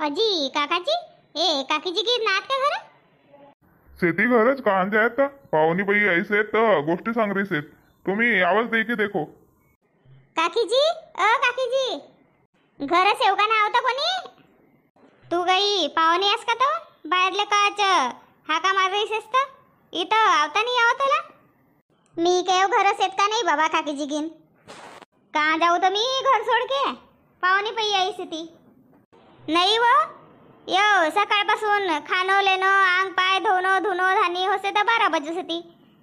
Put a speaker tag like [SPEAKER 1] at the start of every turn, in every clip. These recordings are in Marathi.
[SPEAKER 1] अजी काकाजी ए काकीजी की नात का घर
[SPEAKER 2] शेती घरच कांदे आहेत का पाहुणी बाई ऐसे आहेत तर गोष्टी सांग रही आहेत. तुम्ही आवाज दे की देखो.
[SPEAKER 1] काकीजी घर सेव का नाव होतं कोणी तू गई पाहुणी आहेस का तो बाहेरले काच हाका मार रहीस तर इथं आवता नाही यावं तुला. मी काय घर सेत का नाही बाबा काकीजी गिन कहाँ जाऊ तो मी घर सोड के पाहुणी पई आई ती नाही व यो सकाळपासून खाणं लेणं आंग पाय धुणं धानी होसे तर 12 बजे ती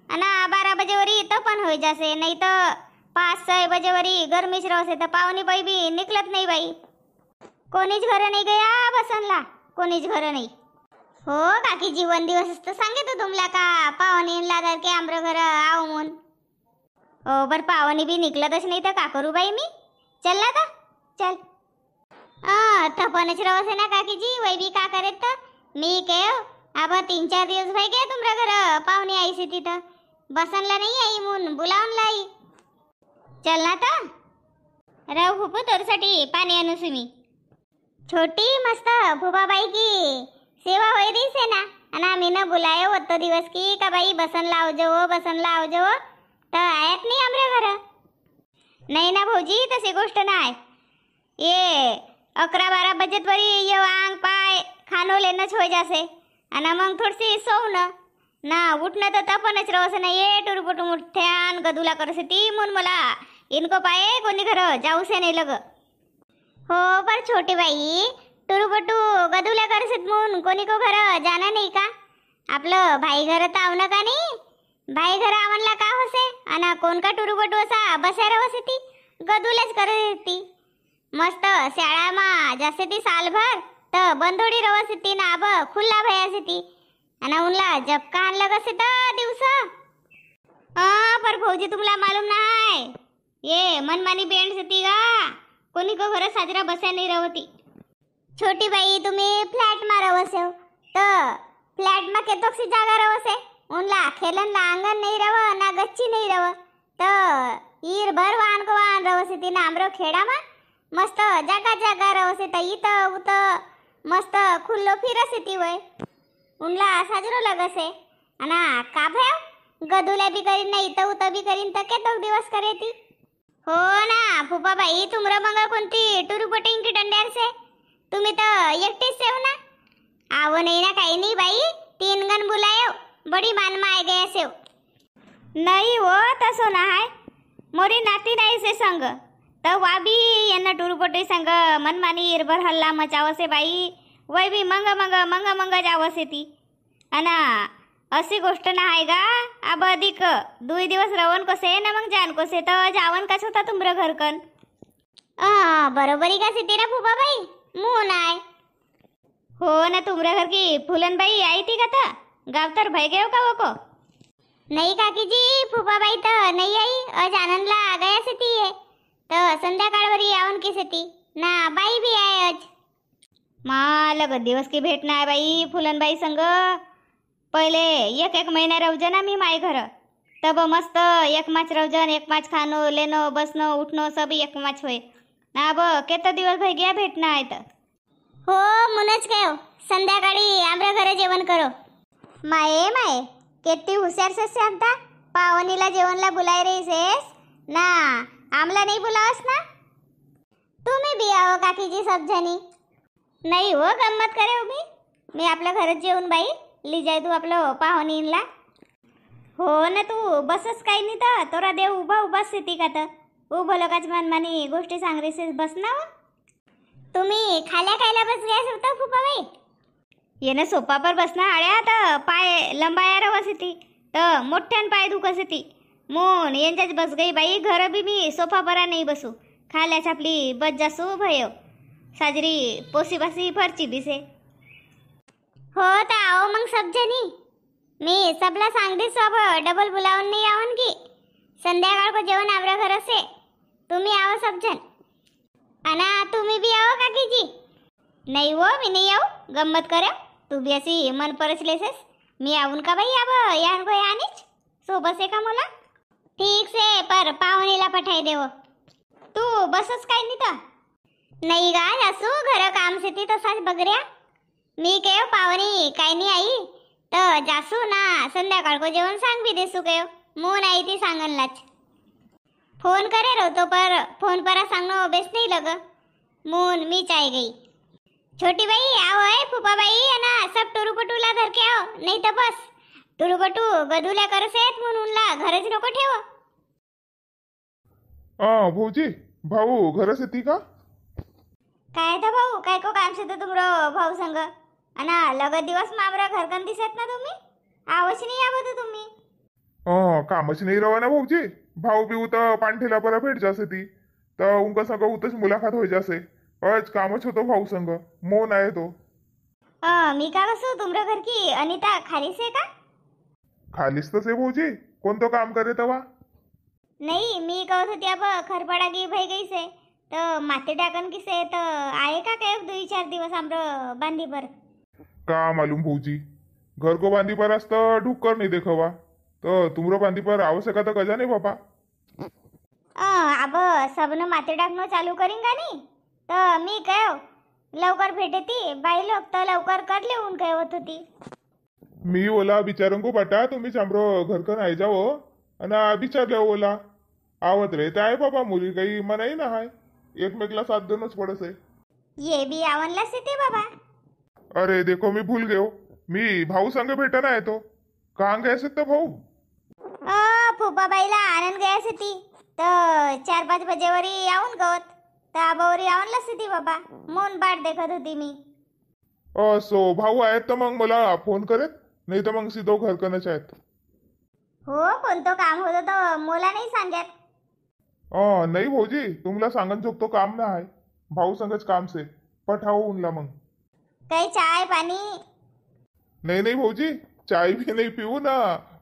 [SPEAKER 1] आणि 12 बजेवरी इथं पण होई जासे नाही तर 5-6 बजेवरी गरमीच रवसे तर पाहुणी बाई बी निकलत नाही बाई. कोणीच घर नाही गया बसनला कोणीच घर नाही. हो काकी जीवन दिवस असतं सांगितलं तुम्हाला का पाहुणी लागार के आमरं घर आव म्हणून. हो बर पाहुणी बी निकलतच नाही तर का करू बाई मी. चल ना का चल थपनच रवसे ना काकीजी वही भी का करे तर मी के अब 3-4 दिवस भाई गए तुमरा घर पाहुणी आई सी तिथं बसनला नाही आई म्हणून बुलावून लाई. चल ना तर राव फुफू तोरसाठी पाणी आणू मी. छोटी मस्त फुबाबाई की सेवा होई रही से ना आणि आम्ही न बुलायो होतो दिवस की का बाई बसन लाव जो तर आयत नाही आमरे घर. नाही ना भाऊजी तशी गोष्ट नाही. ये 11-12 बजेत वरी ये आंग पाय खानो लेनच हो जासे आणि मग थोडीशी सोवणं ना उठणं तर तपनच रवस ना ये टुरपुटू मुठ्यान गदुला करसे ती म्हणून मला इनको पाये कोणी घर जाऊसे नाही लग. हो पर छोटी बाई टुरपुटू गदुला करसेत म्हणून कोणी को घर जाना नाही का. आपलं भाई घर तर आवणं का नाही भाई घर आवणला का होसे आणि कोण का टुरपुटू असा बसायला वसे ती गदुलाच करत ती. मस्त शाळामा जसे ती सालभर तर बंदोडी रवस ती ना अब खुल्ला भयासे ती आणि उनला जपका आणलं कसे तर दिवस. पर भाऊजी तुम्हाला मालूम नाही ये मनमानी बेंड से ती का कोणी को घर साजरा बसाय नाही रवती. छोटी बाई तुम्ही फ्लॅट मा रवसे तर फ्लॅट मा केतोक्सी जागा रवसे उनला खेलन ला अंगण नाही रव ना गच्ची नाही रव तर ईर भर वाहन को वाहन रवसे ती ना आमरो खेडा मा मस्त जागा रवसे तर इथं उत मस्त खुल्लो फिरसे ती वय उनला साजरो लगसे आणि का भय गदुल्या बी करीन ना इथं उत बी करीन तर केतोक दिवस करे ती. हो ना फुपा बाई तुमरा मंगा कोणती टुरुपटिंग की डंड्यार से तुम्ही तर एकटीच सेव ना. आव नाही ना काही नाही बाई 3 गण बुलायो बड़ी मान माय गया सेव. नाही हो तसो ना हाय मोरी नाती नाही से संग तर वाबी यांना टुरुपटी संग मनमानी इरभर हल्ला मचावसे बाई वय बी मंग जावसे ती अना अशी गोष्ट ना आहे गा. अब अधिक 2 दिवस रवन कसे ना मग जान कसे तर जावन कस होता तुमरा घरकन. बरोबरी का सिटी ना फुपा बाई मुह नाय. हो ना तुमरा घर की फुलन बाई आई ती का ता गाव तर भय गयो का वो को. नाही काकीजी फुपाबाई तर नाही आई आज आनंदला गया से ती है तर संध्याकाळवरी यावन की से ती ना बाई भी आहे आज. लग दिवस की भेट नाही बाई फुलन बाई संग. पहिले एक महिना रवजन ना मी माय घर तब मस्त एक माच रवजन एक माच खानो लेनो बसनो उठनो सब एक माच होय ना. अब केत दिवस भय गया भेट नाही तर. हो मुनच काय संध्याकाळी आमच्या घरे जेवण करो. माये किती हुशार से सांगता पावनीला जेवणला बुलाय रहीसेस ना आमला नाही बुलावस ना. तुम्ही बी आओ काकीजी सब जणी. नाही हो गंमत करे मी आपल्या घरात जेवून बाई ली जाय तू आपलं पाहुणीला. हो ना तू बसच काही नाही तर तोरा देव उभा सिटी का तर उभं लोकाच मनमानी गोष्टी सांग रहीसेस बस ना. तुम्ही खायला बस गया होता फुपा बाई. येणं सोपा पर बसना आळ्या तर पाय लंबाया रवस ती तर मोठ्यान पाय दुखस ती मोन यांच्याच बस गई बाई. घर बी मी सोफा परा नाही बसू खाल्याच आपली बस जासू भयो साजरी पोसी बसी फरची बिसे. हो तर आओ मग सब जणी मी सबला सांगते सब डबल बुलावून नाही आवन की संध्याकाळ को जेवण आवरा घर असे तुम्ही आओ सब जण. अना तुम्ही बी आओ काकीजी. नाही हो मी नाही आऊ गंमत कर तू बी अशी मन परचलेसेस मी आऊन का बाई अब यान को यानीच सोबत का मला. ठीक से पर पाहुणीला पठाई देव तू बसच काय नाही तर नाही गा जासू घर काम शेती तसाच बगऱ्या मी केव पावनी काय नाही आई तर जासू ना संध्याकाळ को जेवण सांग भी देसू केव मोन आई ती सांगनलाच फोन करे रहो पर फोन पर सांगनो बेस नहीं लग मोन मी चाय गई छोटी बाई आओ है फूफा बाई है ना सब टुरुपटूला धर के आओ नहीं तो बस टुरुपटू गधुल्या करसेत म्हणून ला घरच नको ठेव
[SPEAKER 2] भाऊजी भाऊ घरच येते का
[SPEAKER 1] काय तर भाऊ काय को काम से तुमरो भाऊ संग अना लगत दिवस मामरा घरकन दिसत ना तुम्ही आवच नाही आवत तुम्ही
[SPEAKER 2] कामच नाही रवा ना भाऊजी भाऊ बी उत पांठेला परा भेट जासे ती तर उनका संग उतच मुलाकात हो जासे आज कामच होतो भाऊ संग मोन आहे तो
[SPEAKER 1] मी का कसो तुमरो घर की अनिता खाली से का
[SPEAKER 2] खालीच तसे भाऊजी कोणतं काम करे तवा
[SPEAKER 1] नहीं मी कहत होती अब खरपड़ा की भई गई से तो माथे डाकन की से तो आए का कहे 2-4 दिवस हमरो बांधी पर
[SPEAKER 2] का मालूम भाऊजी घर को बांधी पर असत ढुक कर नहीं देखवा तो तुमरो बांधी पर आवश्यकता कजा नहीं बापा
[SPEAKER 1] अब सबन माथे डाकनो चालू करींगा नहीं तो मी कहो लवकर भेटेती बाई लोग तो लवकर कर लेऊन कहत होती
[SPEAKER 2] मी ओला बिचारों को बटा तुम्ही चामरो घर का नाही जाओ आणि विचारलं ओला आवत रे आहे बाबा मुली काही मनाई ना हाय एकमेकला साथ देणंच पडस आहे
[SPEAKER 1] ये भी आवनला से ते बाबा
[SPEAKER 2] अरे देखो मी भूल गयो मी भाऊ संग भेटा ना तो कहाँ गए से तो भाऊ
[SPEAKER 1] फुफा बाईला आनंद गया से ती तो 4-5 बजेवरी आऊन गवत तर आबावरी आवनला से ती बाबा मोन बाट देखत होती मी
[SPEAKER 2] सो भाऊ आहेत तर मग मला फोन करेत नाही तर मग सीधो घर कनच आहेत
[SPEAKER 1] हो कोणतं काम होतं तर मला नाही सांगत
[SPEAKER 2] नाही भाऊजी तुम्हाला सांगन चुकतो काम ना आहे भाऊ संगच काम से पठाओ उनला मग
[SPEAKER 1] काही चाय पाणी
[SPEAKER 2] नहीं नहीं भाऊजी चाय भी नहीं पीऊ ना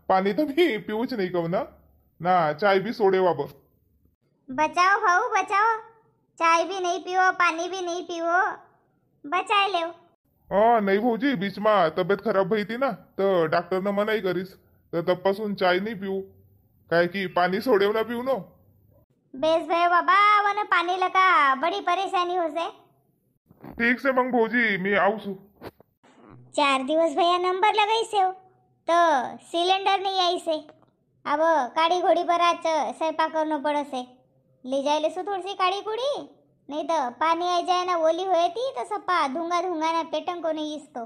[SPEAKER 2] पानी तो भी पीऊच नहीं कहू ना चाय भी सोडे वाब
[SPEAKER 1] बचाओ भाऊ बचाओ चाय भी नहीं पियो पानी भी नहीं पियो बचाए ले
[SPEAKER 2] नहीं भाऊजी बीच में तब्येत खराब भई थी ना तो डॉक्टर ने मनाई करीस तो तब पासून चाय नहीं पीऊ काय की पानी सोडेव ना पीऊ नो
[SPEAKER 1] बेस भयो बाबा वन पानी लगा बड़ी परेशानी हो से
[SPEAKER 2] ठीक से मंग भाऊजी मी आऊसू
[SPEAKER 1] 4 दिवस भैया नंबर लगाई से हो तो सिलेंडर नहीं आई से अब काड़ी घोड़ी पर आज स्वयंपाक करना पड़ से ले जाए ले सु थोड़ी सी काड़ी कुड़ी नहीं तो पानी आ जाए ना ओली हुए थी तो सप्पा धुंगा धुंगा ना पेटन को नहीं इसको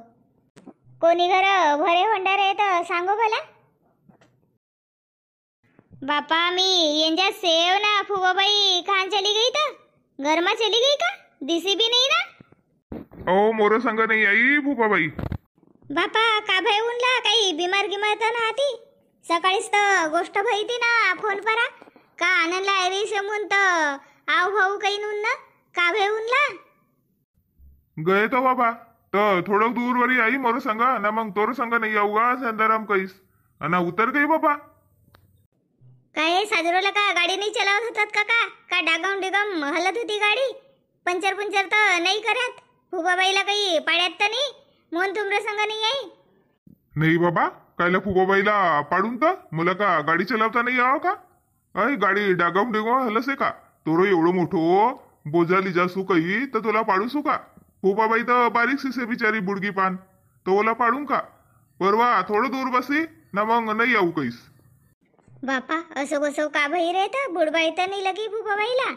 [SPEAKER 1] कोणी घर भरे होंडा रहे तो सांगो भला बापा मी येंजा सेव ना फुवा बाई कहाँ चली गई था घर में चली गई का दिसी भी नहीं ना
[SPEAKER 2] ओ मोरो संग नहीं आई भूपा बाई
[SPEAKER 1] बापा का भाई उनला काही बीमार गिमार तर नाती सकाळीच तर गोष्ट भई थी ना फोन परा का आनंदला आयरी समून तर आव भाऊ काही नून ना का भाई उनला
[SPEAKER 2] गए तो बाबा तो थोड़ा दूर वरी आई मोरो संग ना मंग तोरो संग नहीं आऊगा संदराम कईस ना उतर गई बाबा
[SPEAKER 1] काय साजरोला का गाडी नाही चलावत होतात का डागाम डिगाम हलत होती गाडी पंचर पंचर तर नाही करत फुबाबाईला काही पाड्यात तर नाही मोहन तुमरे संग नाही आई
[SPEAKER 2] नहीं बाबा कायला फुबाबाईला पाडून तर मुला का गाडी चलावता नाही यावं का अय गाडी डागाम डिगाम हलसे का तोरो एवढं मोठो बोजाली जासू काही तर तुला पाडूसू का फुबाबाई तर बारीक से बिचारी बुडगी पान तो ओला पाडून का परवा थोडं दूर बसी ना मग नाही आऊ कईस
[SPEAKER 1] बापा असो कसो का भाई रे तर बुडबाई तर नाही लगी फुबाबाईला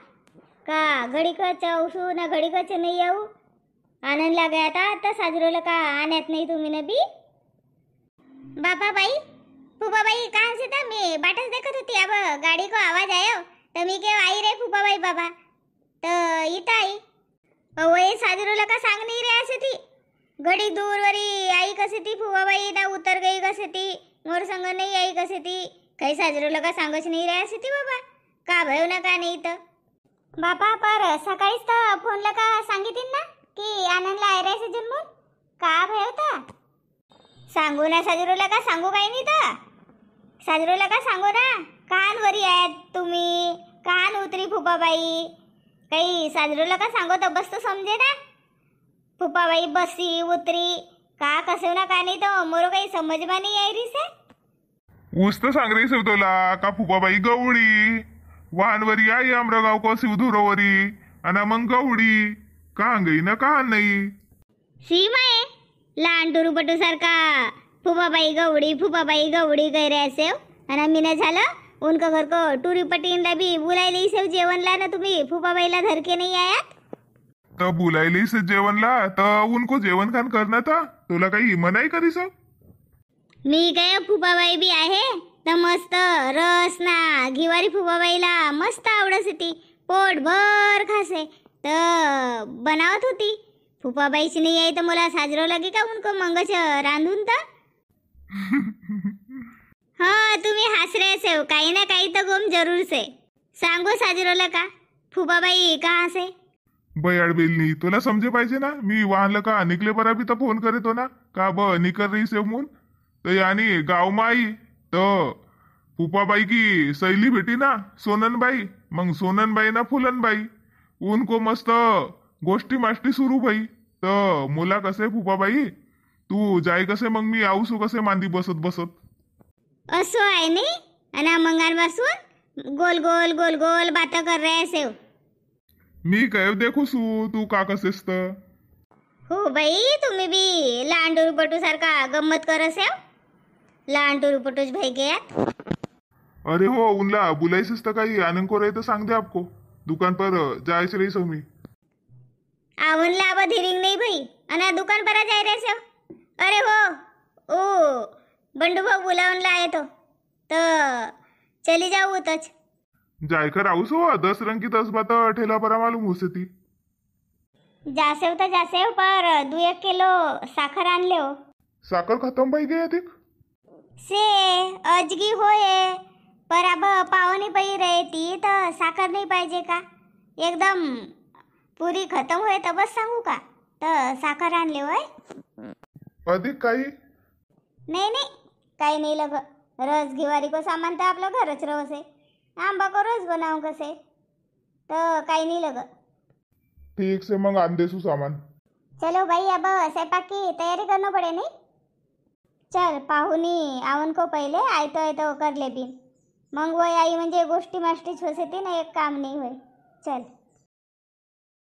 [SPEAKER 1] का घडी कच औसू ना घडी कच नाही आऊ आनंद लागा आता साजरोला का आण्यात नाही तुम्ही नबी बापा बाई फुबाबाई कहाँ से था मैं बाटस देखत होती अब गाड़ी को आवाज आयो तो मी के आई रे फुबाबाई बाबा तो इता आई वही साजरोला का सांग नहीं रहा से थी घड़ी दूर वरी आई कसे थी फुबाबाई ना उतर गई कसे थी मोर संग नहीं आई कसे थी काही साजरोला का सांगच नाही रहा से थी बाबा का भयो ना का नाही तर बापा पर सकाळीच तर फोनला का सांगितलं ना की आनंदला आयरा से जन्मून का भयो था सांगू ना साजरोला का सांगू काही नाही तर साजरोला का सांगू ना कान वरी आहेत तुम्ही कान उतरी फुपाबाई काही साजरोला का सांगो तर बस तो समजे ना फुपाबाई बसी उतरी का कसे ना का नाही तो मोरो काही समजमा नाही आई री से
[SPEAKER 2] ऊस तर सांग रे शिवतोला का फुपाबाई गवडी वाहनवरी आई आमरगाव को शिवधुरोवरी आणि मग गवडी का गई ना का नाही.
[SPEAKER 1] सीम आहे लहान टुरूपटू सारखा फुबाबाई गवडी कह रहे से आणि मी न झालं उनका घर को टुरीपटीनला भी बुलायली से जेवणला ना तुम्ही फुबाबाईला धर के नहीं आयात.
[SPEAKER 2] तर बुलायली से जेवणला तर उनको जेवण खान करना था. तुला काही मनाई करी सब.
[SPEAKER 1] मी काय फुबाबाई बी आहे तर मस्त रस ना घिवारी फुबाबाईला मस्त आवडत होती. पोटभर खासे तर बनावत होती. फुबाबाईची नाही आहे तर मला साजरो लगे का उनको मंगच रांधून तर. हाँ तुम्ही हंस रहे से हो काही ना काही तर गोम जरूर से. सांगो साजरोला का फुबाबाई कहाँ से.
[SPEAKER 2] बयाड बेलनी तुला समजे पाहिजे ना. मी वाहनलं का निकले बरा भी तर फोन करे तो ना का ब निकर रही से म्हणून. तर यानी गाव मा आई तर फुपाबाई की सैली भेटी ना सोननबाई. मग सोननबाई ना फुलनबाई उनको मस्त गोष्टी माष्टी सुरू भाई. तर मुला कसे फुपाबाई तू जाय कसे मग मी आऊसू कसे मांदी बसत बसत.
[SPEAKER 1] असो आहे नाही आणि मंगांपासून गोल गोल गोल गोल बात कर रहे से.
[SPEAKER 2] मी काय देखो सू तू का कसेस तर.
[SPEAKER 1] हो बाई तुम्ही बी लहान टुरूपटू सारखा गंमत करस है. लहान टुरूपटूच भाई गयात.
[SPEAKER 2] अरे हो उनला बुलायसेस तर काही आनंद को रहे तो सांग दे आपको. दुकान पर जायचे रही सो मी.
[SPEAKER 1] आवनला अब धीरिंग नहीं भाई आणि दुकान पर जाय रहे से. अरे हो ओ बंडू भाऊ बुलावून लाए तो चली जाऊ तच.
[SPEAKER 2] जायकर आऊस हो 10 रंग की 10 बात ठेला परा मालूम हो ती.
[SPEAKER 1] जासेव तर जासेव पर 2-1 किलो साखर आणले हो.
[SPEAKER 2] साखर खतम पाई गया देख.
[SPEAKER 1] से अजगी होय पर अब पावनी पई रहती तर साखर नाही पाहिजे का. एकदम पुरी खतम होय तर बस सांगू का तर साखर आणले होय.
[SPEAKER 2] अधिक काही
[SPEAKER 1] नाही नाही काही नाही लग. रस घिवारी को सामान तर आपलं घरच रस आहे. आंबा को रस बनाव कसे तर काही नाही लग.
[SPEAKER 2] ठीक से मग आन देसू सामान.
[SPEAKER 1] चलो भाई अब स्वयंपाक की तैयारी करना पड़े नहीं. चल पाहुनी आवन को पहिले आयतो कर ले बिन मग वय आई म्हणजे गोष्टी माष्टीच होते ना एक काम नाही होय. चल